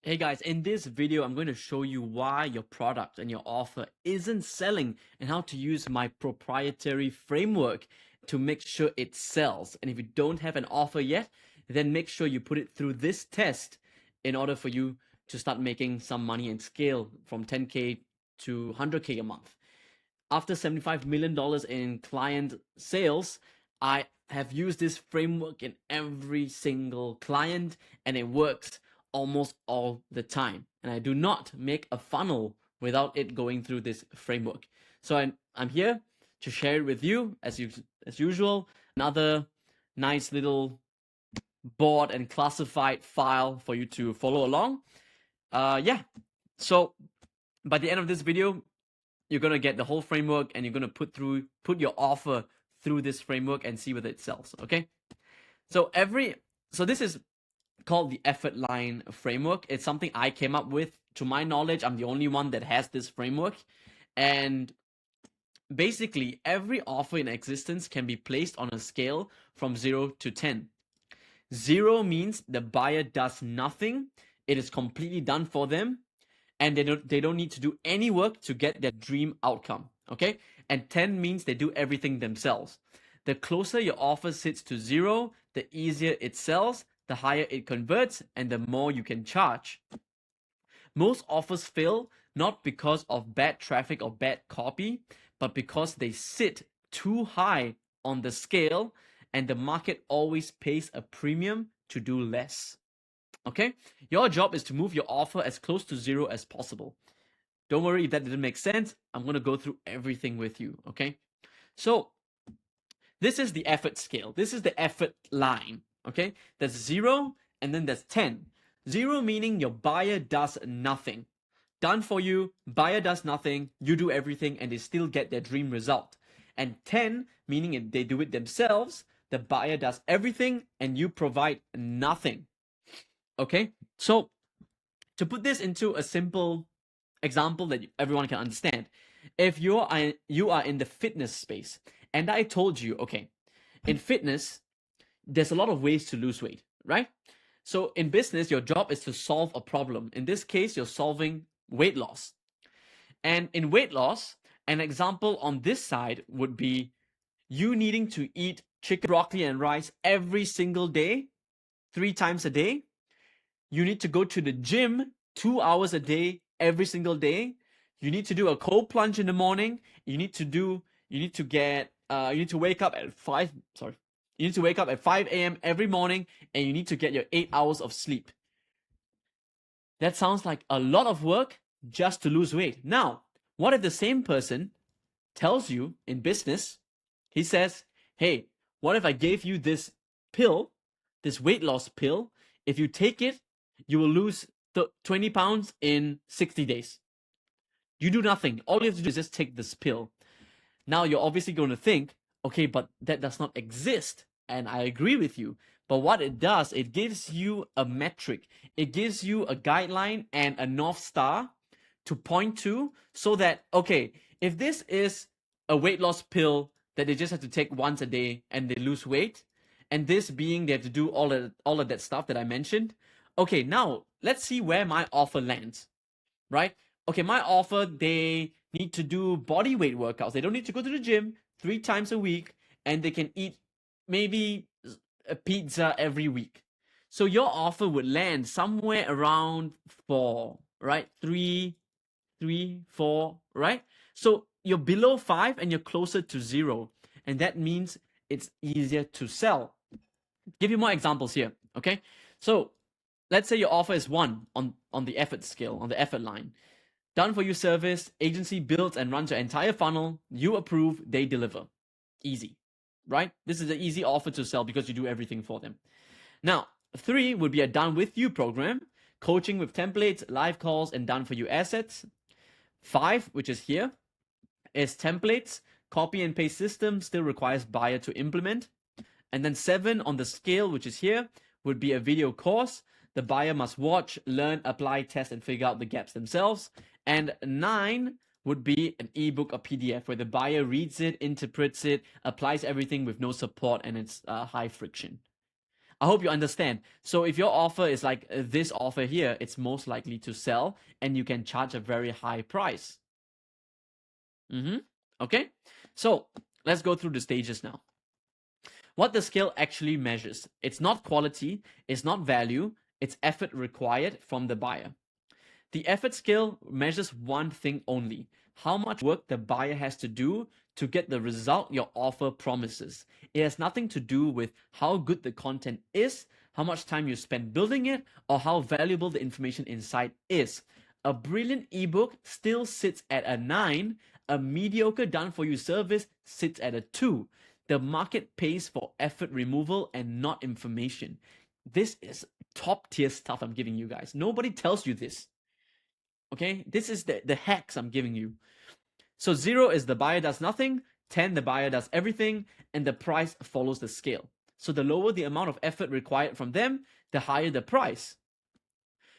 Hey guys, in this video, I'm going to show you why your product and your offer isn't selling and how to use my proprietary framework to make sure it sells. And if you don't have an offer yet, then make sure you put it through this test in order for you to start making some money and scale from 10K to 100K a month. After $75 million in client sales, I have used this framework in every single client and it works almost all the time. And I do not make a funnel without it going through this framework. So I'm here to share it with you as usual. Another nice little board and classified file for you to follow along. Yeah. So by the end of this video, you're gonna get the whole framework and you're gonna put your offer through this framework and see whether it sells. Okay. So this is called the effort line framework. It's something I came up with. To my knowledge, I'm the only one that has this framework. And basically, every offer in existence can be placed on a scale from 0 to 10. 0 means the buyer does nothing. It is completely done for them. And they don't need to do any work to get their dream outcome. Okay? And 10 means they do everything themselves. The closer your offer sits to 0, the easier it sells, the higher it converts, and the more you can charge. Most offers fail not because of bad traffic or bad copy, but because they sit too high on the scale and the market always pays a premium to do less. Okay? Your job is to move your offer as close to 0 as possible. Don't worry if that didn't make sense. I'm going to go through everything with you. Okay? So, this is the effort scale. This is the effort line. Okay? There's 0 and then there's 10. 0 meaning your buyer does nothing. Done for you, buyer does nothing, you do everything, and they still get their dream result. And 10 meaning if they do it themselves, the buyer does everything and you provide nothing. Okay? So, to put this into a simple example that everyone can understand, if you are in the fitness space, and I told you, okay, in fitness, there's a lot of ways to lose weight, right? So in business, your job is to solve a problem. In this case, you're solving weight loss. And in weight loss, an example on this side would be you needing to eat chicken, broccoli, and rice every single day, 3 times a day. You need to go to the gym 2 hours a day, every single day. You need to do a cold plunge in the morning. You need to wake up at 5 a.m. every morning, and you need to get your 8 hours of sleep. That sounds like a lot of work just to lose weight. Now, what if the same person tells you in business, he says, hey, what if I gave you this pill, this weight loss pill? If you take it, you will lose 20 pounds in 60 days. You do nothing. All you have to do is just take this pill. Now, you're obviously going to think, okay, but that does not exist. And I agree with you. But what it does, it gives you a metric. It gives you a guideline and a North Star to point to so that, okay, if this is a weight loss pill that they just have to take once a day and they lose weight, and this being they have to do all of that stuff that I mentioned, okay, now let's see where my offer lands, right? Okay, my offer, they need to do body weight workouts. They don't need to go to the gym 3 times a week, and they can eat maybe a pizza every week. So your offer would land somewhere around 4, right? 3, 4, right? So you're below 5 and you're closer to 0. And that means it's easier to sell. Give you more examples here, okay? So let's say your offer is 1 on the effort scale, on the effort line. Done for you service, agency builds and runs your entire funnel, you approve, they deliver. Easy, right? This is an easy offer to sell because you do everything for them. Now, 3 would be a done with you program, coaching with templates, live calls, and done for you assets. 5, which is here, is templates, copy and paste system, still requires buyer to implement. And then 7 on the scale, which is here, would be a video course. The buyer must watch, learn, apply, test, and figure out the gaps themselves. And 9 would be an ebook or PDF where the buyer reads it, interprets it, applies everything with no support, and it's high friction. I hope you understand. So if your offer is like this offer here, it's most likely to sell and you can charge a very high price. Okay, so let's go through the stages now. What the scale actually measures, it's not quality, it's not value, it's effort required from the buyer. The effort scale measures one thing only: how much work the buyer has to do to get the result your offer promises. It has nothing to do with how good the content is, how much time you spend building it, or how valuable the information inside is. A brilliant ebook still sits at a 9, a mediocre done for you service sits at a 2. The market pays for effort removal and not information. This is top tier stuff I'm giving you guys. Nobody tells you this. Okay, this is the hacks I'm giving you. So 0 is the buyer does nothing, 10 the buyer does everything, and the price follows the scale. So the lower the amount of effort required from them, the higher the price.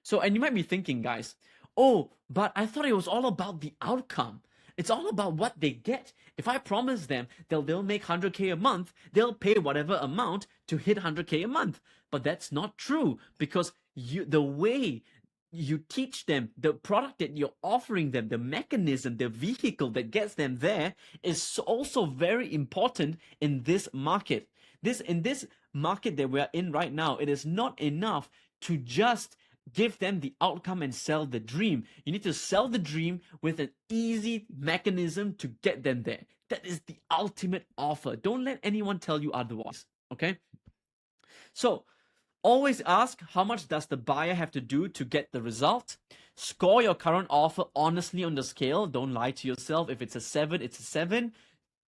So, and you might be thinking, guys, oh, but I thought it was all about the outcome. It's all about what they get. If I promise them they'll make 100K a month, they'll pay whatever amount to hit 100K a month. But that's not true, because the way you teach them, the product that you're offering them, the mechanism, the vehicle that gets them there is also very important in this market. In this market that we're in right now, it is not enough to just give them the outcome and sell the dream. You need to sell the dream with an easy mechanism to get them there. That is the ultimate offer. Don't let anyone tell you otherwise. Okay? So, always ask, how much does the buyer have to do to get the result? Score your current offer honestly on the scale. Don't lie to yourself. If it's a 7, it's a 7.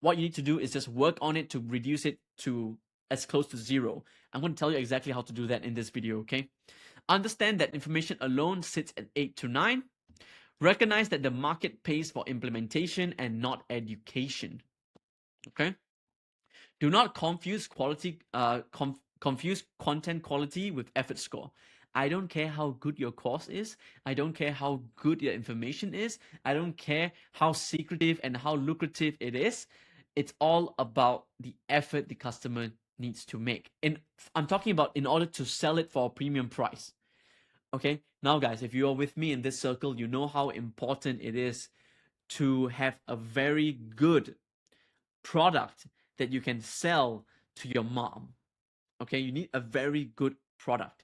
What you need to do is just work on it to reduce it to as close to 0. I'm going to tell you exactly how to do that in this video, okay? Understand that information alone sits at 8 to 9. Recognize that the market pays for implementation and not education, okay? Do not confuse confuse content quality with effort score. I don't care how good your course is. I don't care how good your information is. I don't care how secretive and how lucrative it is. It's all about the effort the customer needs to make. And I'm talking about in order to sell it for a premium price. Okay, now guys, if you are with me in this circle, you know how important it is to have a very good product that you can sell to your mom. Okay, you need a very good product,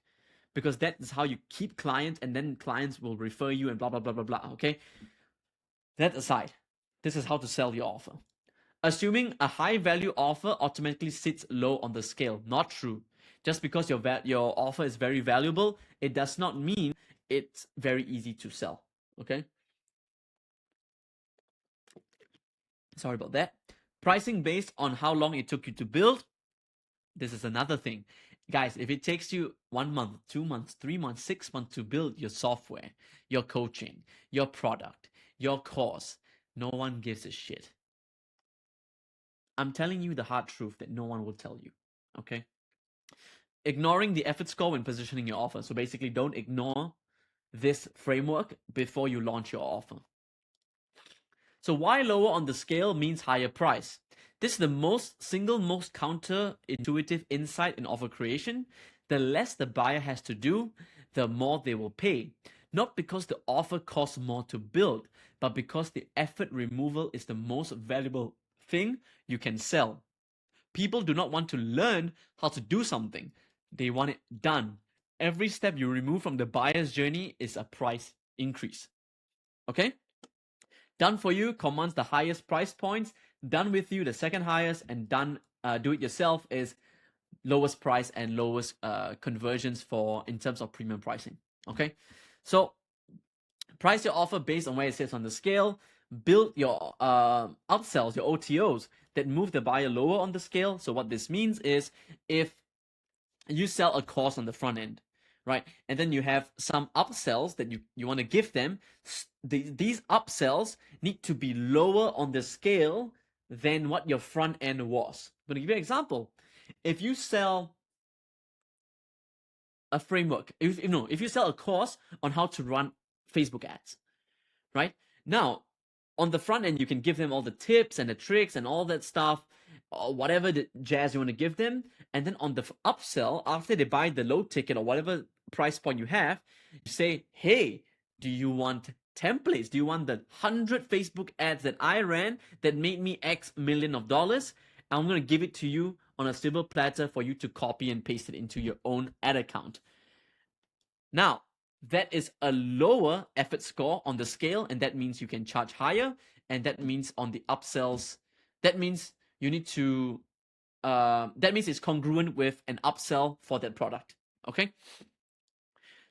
because that is how you keep clients, and then clients will refer you and blah, blah, blah, blah, blah. Okay, that aside, this is how to sell your offer. Assuming a high value offer automatically sits low on the scale. Not true. Just because your offer is very valuable, it does not mean it's very easy to sell. Okay? Sorry about that. Pricing based on how long it took you to build. This is another thing. Guys, if it takes you 1 month, 2 months, 3 months, 6 months to build your software, your coaching, your product, your course, no one gives a shit. I'm telling you the hard truth that no one will tell you. Okay? Ignoring the effort score when positioning your offer. So basically, don't ignore this framework before you launch your offer. So why lower on the scale means higher price? This is the single most counterintuitive insight in offer creation. The less the buyer has to do, the more they will pay. Not because the offer costs more to build, but because the effort removal is the most valuable thing you can sell. People do not want to learn how to do something. They want it done. Every step you remove from the buyer's journey is a price increase. Okay? Done for you commands the highest price points. Done with you, the second highest, and done do it yourself is lowest price and lowest conversions in terms of premium pricing. Okay? So price your offer based on where it sits on the scale. Build your upsells, your OTOs that move the buyer lower on the scale. So what this means is, if you sell a course on the front end, right, and then you have some upsells that you want to give them, these upsells need to be lower on the scale than what your front end was. I'm going to give you an example. If you sell a framework, if you sell a course on how to run Facebook ads, right? Now, on the front end, you can give them all the tips and the tricks and all that stuff, or whatever the jazz you want to give them. And then on the upsell, after they buy the low ticket or whatever price point you have, you say, hey, do you want templates? Do you want the 100 Facebook ads that I ran that made me X million of dollars? I'm going to give it to you on a silver platter for you to copy and paste it into your own ad account. Now, that is a lower effort score on the scale, and that means you can charge higher. And that means on the upsells, that means you need to, that means it's congruent with an upsell for that product. Okay.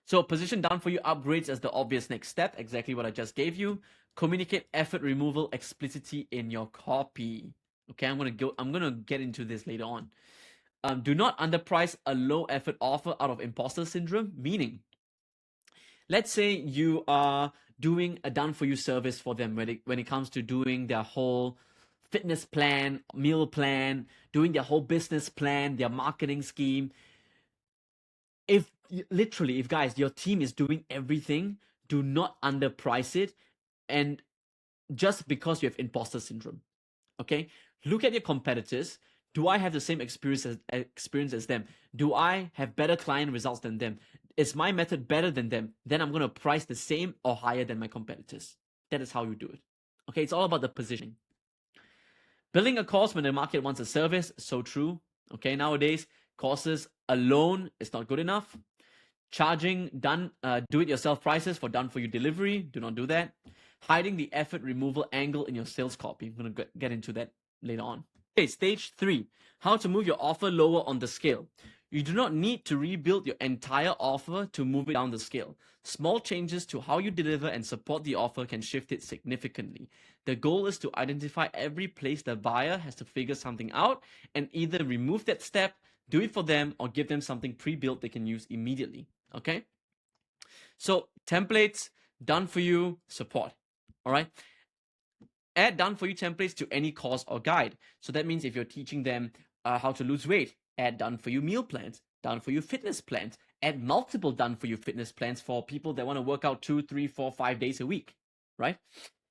So position done for you upgrades as the obvious next step, exactly what I just gave you. Communicate effort removal explicitly in your copy. Okay, I'm gonna get into this later on. Do not underprice a low effort offer out of imposter syndrome, meaning, let's say you are doing a done for you service for them when it comes to doing their whole fitness plan, meal plan, doing their whole business plan, their marketing scheme. If guys, your team is doing everything, do not underprice it, and just because you have imposter syndrome. Okay, look at your competitors. Do I have the same experience as them? Do I have better client results than them? Is my method better than them? Then I'm going to price the same or higher than my competitors. That is how you do it. Okay, it's all about the positioning. Building a course when the market wants a service, so true. Okay, nowadays, courses alone is not good enough. Charging do-it-yourself prices for done-for-you delivery, do not do that. Hiding the effort removal angle in your sales copy. I'm going to get into that later on. Okay, stage 3, how to move your offer lower on the scale. You do not need to rebuild your entire offer to move it down the scale. Small changes to how you deliver and support the offer can shift it significantly. The goal is to identify every place the buyer has to figure something out and either remove that step, do it for them, or give them something pre-built they can use immediately. Okay? So templates, done for you, support. All right? Add done for you templates to any course or guide. So that means if you're teaching them how to lose weight, add done for you meal plans, done for you fitness plans, add multiple done for you fitness plans for people that want to work out 2, 3, 4, 5 days a week, right?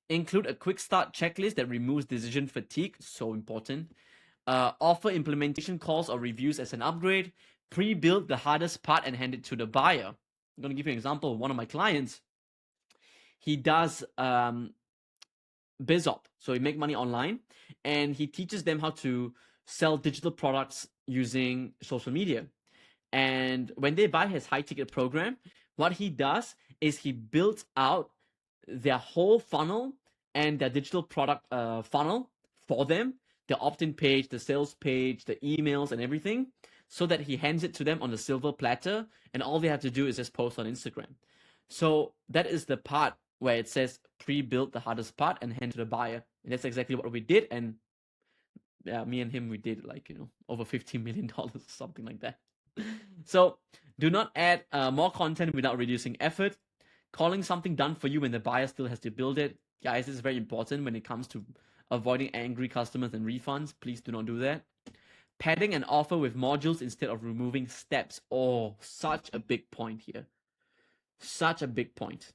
Include a quick start checklist that removes decision fatigue, so important. Offer implementation calls or reviews as an upgrade. Pre-build the hardest part and hand it to the buyer. I'm going to give you an example. One of my clients, he does BizOp. So he make money online and he teaches them how to sell digital products using social media. And when they buy his high ticket program, what he does is he builds out their whole funnel and their digital product funnel for them, the opt-in page, the sales page, the emails and everything, so that he hands it to them on the silver platter and all they have to do is just post on Instagram. So that is the part where it says pre-build the hardest part and hand to the buyer. And that's exactly what we did. And yeah, me and him, we did like, over $15 million or something like that. So do not add more content without reducing effort. Calling something done for you when the buyer still has to build it. Guys, this is very important when it comes to avoiding angry customers and refunds. Please do not do that. Padding an offer with modules instead of removing steps. Oh, such a big point here. Such a big point.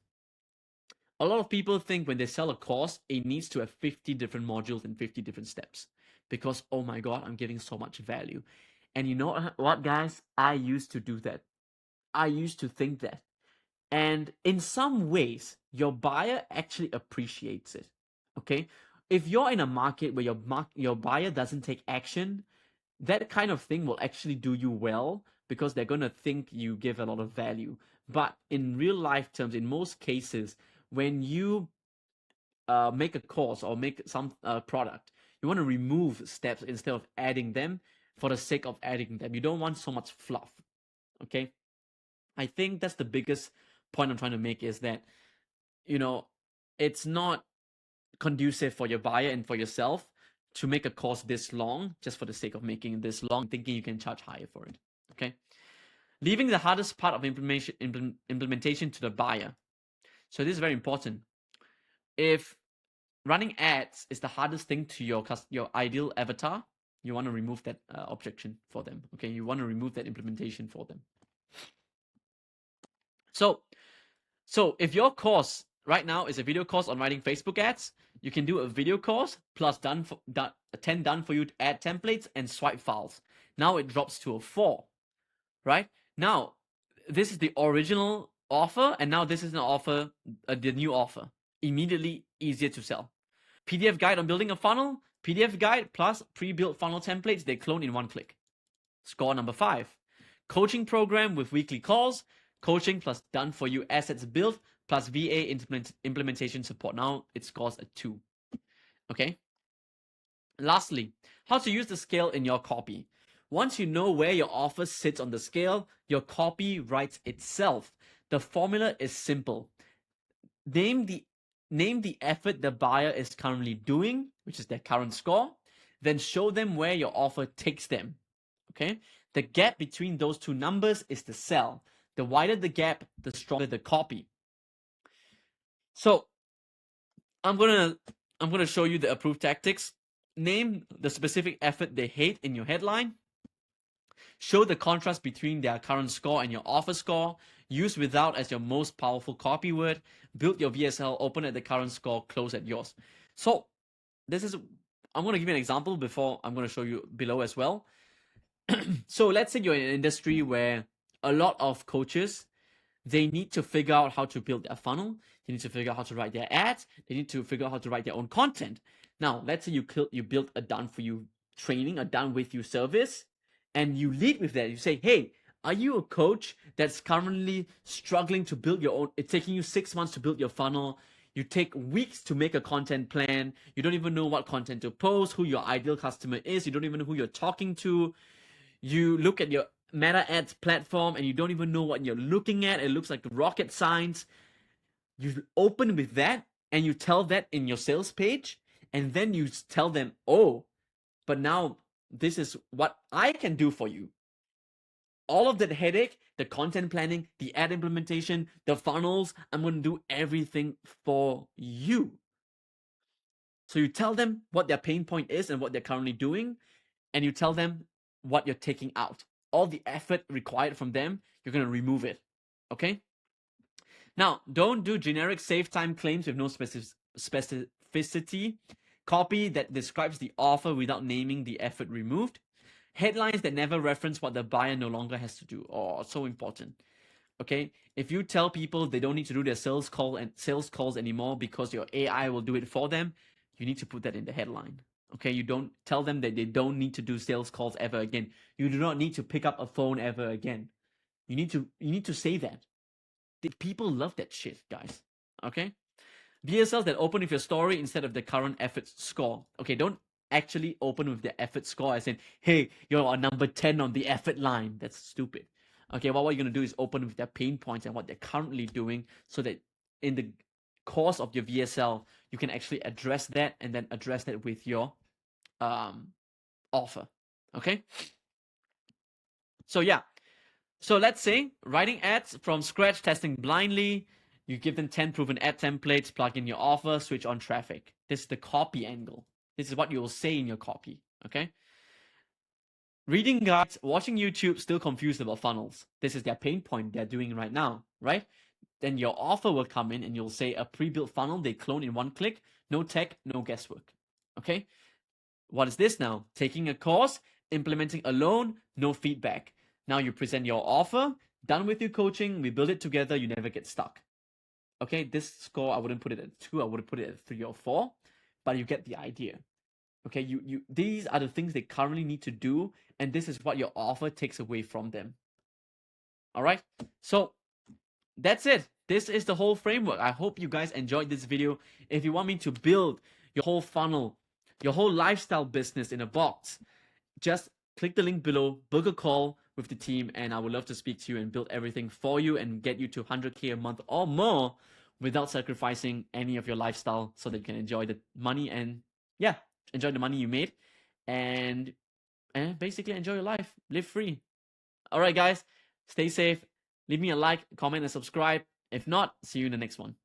A lot of people think when they sell a course, it needs to have 50 different modules and 50 different steps. Because, oh my God, I'm giving so much value. And you know what, guys? I used to do that. I used to think that. And in some ways, your buyer actually appreciates it. Okay? If you're in a market where your buyer doesn't take action, that kind of thing will actually do you well because they're going to think you give a lot of value. But in real life terms, in most cases, when you make a course or make some product, you want to remove steps instead of adding them for the sake of adding them. You don't want so much fluff. Okay? I think that's the biggest point I'm trying to make is that, it's not conducive for your buyer and for yourself to make a course this long just for the sake of making it this long, thinking you can charge higher for it. Okay? Leaving the hardest part of implementation to the buyer. So this is very important. If running ads is the hardest thing to your ideal avatar, you want to remove that objection for them. Okay, you want to remove that implementation for them. So if your course right now is a video course on writing Facebook ads, You can do a video course plus 10 done for you to add templates and swipe files. Now it drops to a 4, right? Now, this is the original offer, and now this is an offer, the new offer. Immediately easier to sell. PDF guide on building a funnel, PDF guide plus pre-built funnel templates, they clone in one click. Score number 5. Coaching program with weekly calls, coaching plus done for you assets built plus VA implementation support. Now it scores a 2. Okay. Lastly, how to use the scale in your copy. Once you know where your offer sits on the scale, your copy writes itself. The formula is simple. Name the effort the buyer is currently doing, which is their current score, then show them where your offer takes them. Okay? The gap between those two numbers is the sell. The wider the gap, the stronger the copy. So I'm gonna show you the approved tactics. Name the specific effort they hate in your headline. Show the contrast between their current score and your offer score. Use without as your most powerful copy word. Build your VSL, open at the current score, close at yours. So I'm going to give you an example before I'm going to show you below as well. So let's say you're in an industry where a lot of coaches, they need to figure out how to build their funnel. They need to figure out how to write their ads. They need to figure out how to write their own content. Now, let's say you build a done for you training, a done with you service, and you lead with that. You say, hey, are you a coach that's currently struggling to build your own? It's taking you 6 months to build your funnel. You take weeks to make a content plan. You don't even know what content to post, who your ideal customer is. You don't even know who you're talking to. You look at your Meta Ads platform and you don't even know what you're looking at. It looks like rocket science. You open with that and you tell that in your sales page, and then you tell them, oh, but now this is what I can do for you. All of that headache, the content planning, the ad implementation, the funnels, I'm going to do everything for you. So you tell them what their pain point is and what they're currently doing, and you tell them what you're taking out. All the effort required from them, you're going to remove it. Okay? Now, don't do generic save time claims with no specificity. Copy that describes the offer without naming the effort removed. Headlines that never reference what the buyer no longer has to do. Oh, so important. Okay? If you tell people they don't need to do their sales calls anymore because your AI will do it for them, you need to put that in the headline. Okay? You don't tell them that they don't need to do sales calls ever again. You do not need to pick up a phone ever again. You need to say that. People love that shit, guys. Okay? VSLs that open with your story instead of the current effort score. Okay, don't actually open with the effort score as in, hey, you're a number 10 on the effort line. That's stupid. Okay, well, what you're going to do is open with their pain points and what they're currently doing so that in the course of your VSL, you can actually address that and then address that with your offer. Okay? So, yeah. So let's say writing ads from scratch, testing blindly. You give them 10 proven ad templates, plug in your offer, switch on traffic. This is the copy angle. This is what you will say in your copy, okay? Reading guides, watching YouTube, still confused about funnels. This is their pain point they're doing right now, right? Then your offer will come in and you'll say a pre-built funnel, they clone in one click, no tech, no guesswork, okay? What is this now? Taking a course, implementing alone, no feedback. Now you present your offer, done with your coaching, we build it together, you never get stuck. Okay, this score, I wouldn't put it at 2, I would put it at 3 or 4, but you get the idea. Okay, these are the things they currently need to do, and this is what your offer takes away from them. All right, so that's it. This is the whole framework. I hope you guys enjoyed this video. If you want me to build your whole funnel, your whole lifestyle business in a box, just click the link below, book a call with the team, and I would love to speak to you and build everything for you and get you to 100K a month or more without sacrificing any of your lifestyle so that you can enjoy the money and, yeah, enjoy the money you made and basically enjoy your life. Live free. All right, guys, stay safe. Leave me a like, comment, and subscribe. If not, see you in the next one.